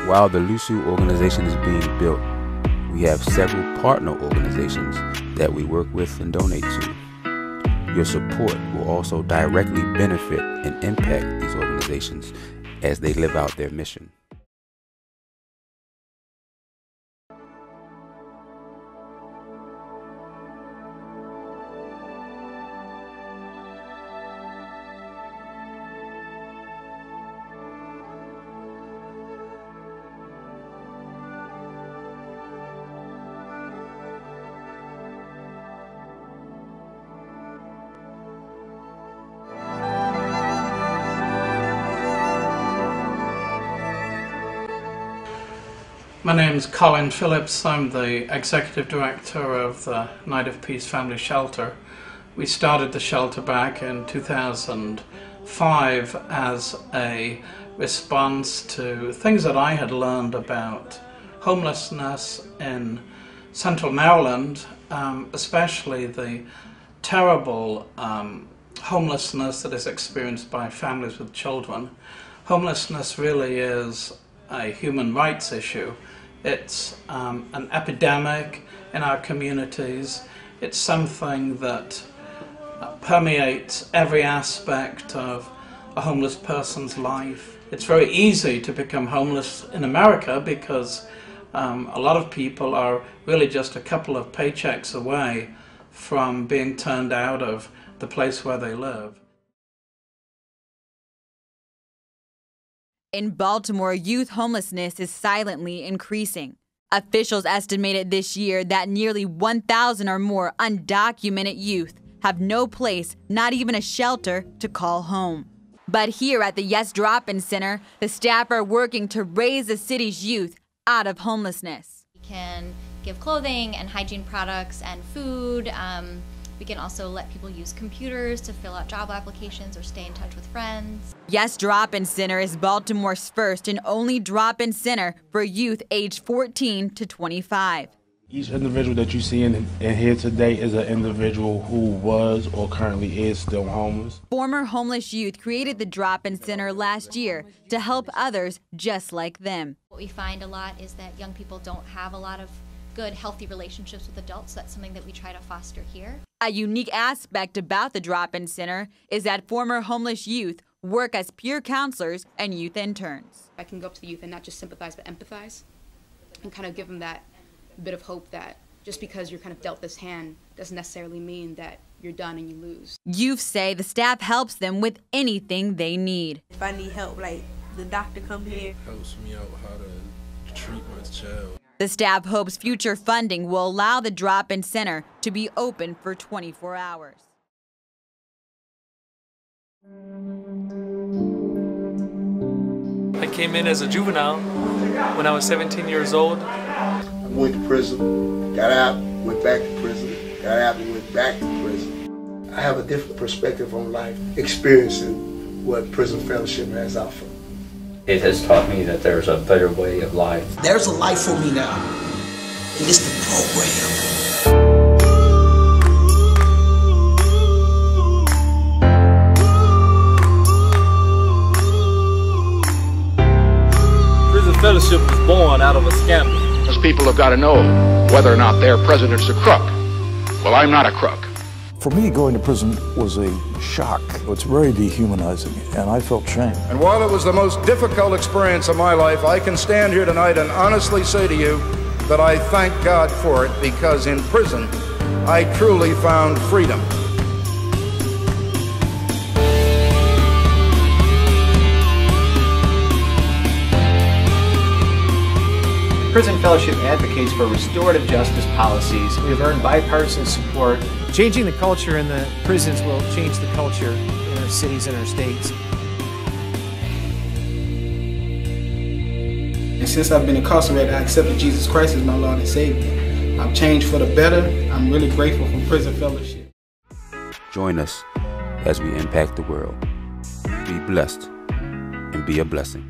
While the LUSU organization is being built, we have several partner organizations that we work with and donate to. Your support will also directly benefit and impact these organizations as they live out their mission. My name is Cohen Phillips. I'm the Executive Director of the Night of Peace Family Shelter. We started the shelter back in 2005 as a response to things that I had learned about homelessness in central Maryland, especially the terrible homelessness that is experienced by families with children. Homelessness really is a human rights issue. It's an epidemic in our communities. It's something that permeates every aspect of a homeless person's life. It's very easy to become homeless in America because a lot of people are really just a couple of paychecks away from being turned out of the place where they live. In Baltimore, youth homelessness is silently increasing. Officials estimated this year that nearly 1,000 or more undocumented youth have no place, not even a shelter, to call home. But here at the Yes Drop-In Center, the staff are working to raise the city's youth out of homelessness. We can give clothing and hygiene products and food. We can also let people use computers to fill out job applications or stay in touch with friends. Yes Drop-In Center is Baltimore's first and only drop-in center for youth aged 14 to 25. Each individual that you see in here today is an individual who was or currently is still homeless. Former homeless youth created the Drop-In Center last year to help others just like them. What we find a lot is that young people don't have a lot of good, healthy relationships with adults. So that's something that we try to foster here. A unique aspect about the Drop-In Center is that former homeless youth work as peer counselors and youth interns. I can go up to the youth and not just sympathize but empathize and kind of give them that bit of hope that just because you're kind of dealt this hand doesn't necessarily mean that you're done and you lose. Youth say the staff helps them with anything they need. If I need help, like the doctor come here. Helps me out how to treat my child. The staff hopes future funding will allow the Drop-In Center to be open for 24 hours. I came in as a juvenile when I was 17 years old. I went to prison, got out, went back to prison, got out and went back to prison. I have a different perspective on life, experiencing what Prison Fellowship has offered. It has taught me that there's a better way of life. There's a life for me now, and it's the program. Prison Fellowship was born out of a scandal. Those people have got to know whether or not their president's a crook. Well, I'm not a crook. For me, going to prison was a shock. It's very dehumanizing, and I felt shame. And while it was the most difficult experience of my life, I can stand here tonight and honestly say to you that I thank God for it, because in prison, I truly found freedom. Prison Fellowship advocates for restorative justice policies. We have earned bipartisan support. Changing the culture in the prisons will change the culture in our cities and our states. And since I've been incarcerated, I accepted Jesus Christ as my Lord and Savior. I've changed for the better. I'm really grateful for Prison Fellowship. Join us as we impact the world. Be blessed and be a blessing.